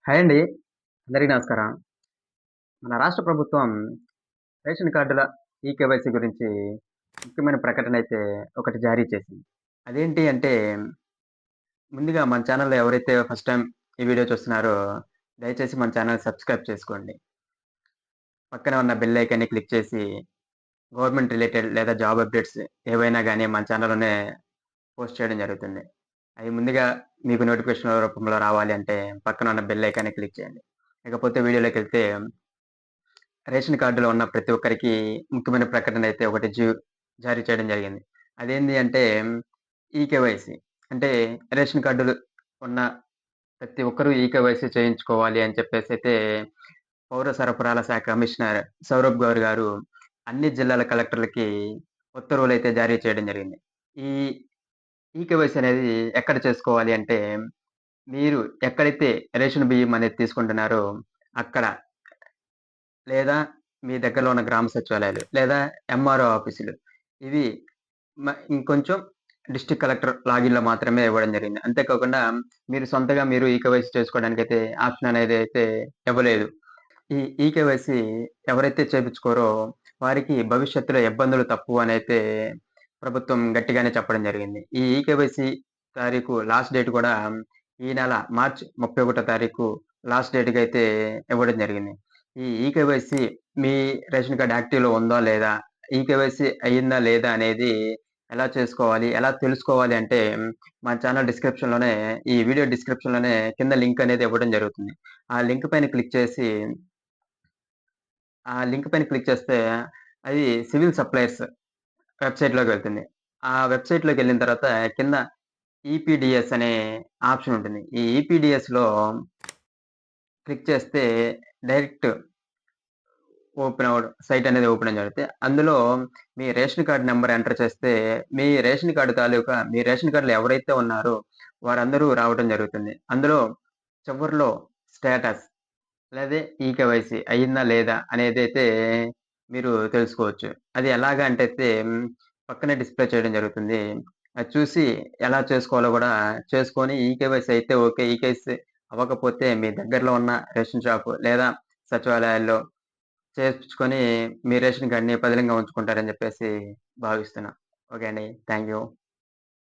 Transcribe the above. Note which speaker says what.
Speaker 1: Hi అండి. అందరికీ నమస్కారం. మన రాష్ట్ర ప్రభుత్వం రేషన్ కార్డుల ఈకేవైసీ గురించి ముఖ్యమైన ప్రకటనైతే ఒకటి జారీ చేసింది. అదేంటి అంటే ముందుగా మన ఛానెల్‌లో ఎవరైతే ఫస్ట్ టైమ్ ఈ వీడియో చూస్తున్నారో దయచేసి మన ఛానెల్ సబ్స్క్రైబ్ చేసుకోండి. పక్కనే ఉన్న బెల్ ఐకాన్‌ని క్లిక్ చేసి గవర్నమెంట్ రిలేటెడ్ లేదా జాబ్ అప్డేట్స్ ఏవైనా గాని మన ఛానెల్‌లోనే పోస్ట్ చేయడం జరుగుతుంది. అయి ముందుగా మీకు నోటిఫికేషన్ రూపంలో రావాలి అంటే పక్కన ఉన్న బెల్ ఐకాన్‌ని క్లిక్ చేయండి. ఇకపోతే వీడియోలోకెళ్తే రేషన్ కార్డులో ఉన్న ప్రతి ఒక్కరికి ముఖ్యమైన ప్రకటన అయితే ఒకటి జారీ చేయడం జరిగింది. అదేంది అంటే ఈకేవైసీ. అంటే రేషన్ కార్డులు ఉన్న ప్రతి ఒక్కరు ఈకేవైసీ చేయించుకోవాలి అని చెప్పేసైతే పౌర సరఫరాల శాఖ కమిషనర్ సౌరభ్ గౌర్ గారు అన్ని జిల్లాల కలెక్టర్లకి ఉత్తర్వులైతే జారీ చేయడం జరిగింది. ఈ ఈకేవైసీ అనేది ఎక్కడ చేసుకోవాలి అంటే మీరు ఎక్కడైతే రేషన్ బియ్యం అనేది తీసుకుంటున్నారో అక్కడ లేదా మీ దగ్గరలో ఉన్న గ్రామ సచివాలయాలు, లేదా ఎంఆర్ఓ ఆఫీసులు. ఇవి ఇంకొంచెం డిస్ట్రిక్ట్ కలెక్టర్ లాగిన్‌లో మాత్రమే ఇవ్వడం జరిగింది. అంతే కాకుండా మీరు సొంతగా మీరు ఈకేవైసీ చేసుకోవడానికైతే ఆప్షన్ అనేది అయితే ఇవ్వలేదు. ఈ ఈకేవైసీ ఎవరైతే చేపించుకోరో వారికి భవిష్యత్తులో ఇబ్బందులు తప్పవు అనైతే ప్రభుత్వం గట్టిగానే చెప్పడం జరిగింది. ఈ ఈకేవైసీ తారీఖు లాస్ట్ డేట్ కూడా ఈ నెల మార్చ్ 31 తారీఖు లాస్ట్ డేట్‌కైతే ఇవ్వడం జరిగింది. ఈ ఈకేవైసీ మీ రేషన్ కార్డ్ యాక్టివ్‌లో ఉందా? లేదా? ఈకేవైసీ అయిందా? లేదా? అనేది ఎలా చేసుకోవాలి? ఎలా తెలుసుకోవాలి అంటే మన ఛానల్ డిస్క్రిప్షన్‌లోనే ఈ వీడియో డిస్క్రిప్షన్‌లోనే కింద లింక్ అనేది ఇవ్వడం జరుగుతుంది. ఆ లింక్ పైన క్లిక్ చేసి ఆ లింక్ పైన క్లిక్ చేస్తే అది సివిల్ సప్లైయర్స్ వెబ్‌సైట్‌లోకి వెళ్తుంది. ఆ వెబ్‌సైట్‌లోకెళ్ళిన తర్వాత కింద ఈపీడీఎస్ అనే ఆప్షన్ ఉంటుంది. ఈ ఈపీడీఎస్‌లో క్లిక్ చేస్తే డైరెక్ట్ సైట్ అనేది ఓపెన్ అవ్వడం జరుగుద్ది. అందులో మీ రేషన్ కార్డ్ నంబర్ ఎంటర్ చేస్తే, మీ రేషన్ కార్డ్ తాలూకా మీ రేషన్ కార్డ్‌లో ఎవరైతే ఉన్నారో వారందరూ రావటం జరుగుతుంది. అందులో చివర్లో స్టేటస్ లేదా ఈకేవైసీ అయిందా? లేదా? అనేదైతే మీరు తెలుసుకోవచ్చు. అది ఎలాగా అంటే పక్కనే డిస్‌ప్లే చేయడం జరుగుతుంది. అది చూసి ఎలా చేసుకోవాలో గూడా చేసుకొని ఈకేవైసీ అయితే ఓకే. ఈకేవైసీ అవ్వకపోతే మీ దగ్గరలో ఉన్న రేషన్ షాపు లేదా సచివాలయాల్లో చేర్పించుకొని మీ రేషన్ కార్డ్‌ని పదిలంగా ఉంచుకుంటారని జెప్పేసి భావిస్తున్నా. ఓకే అండి. Thank you.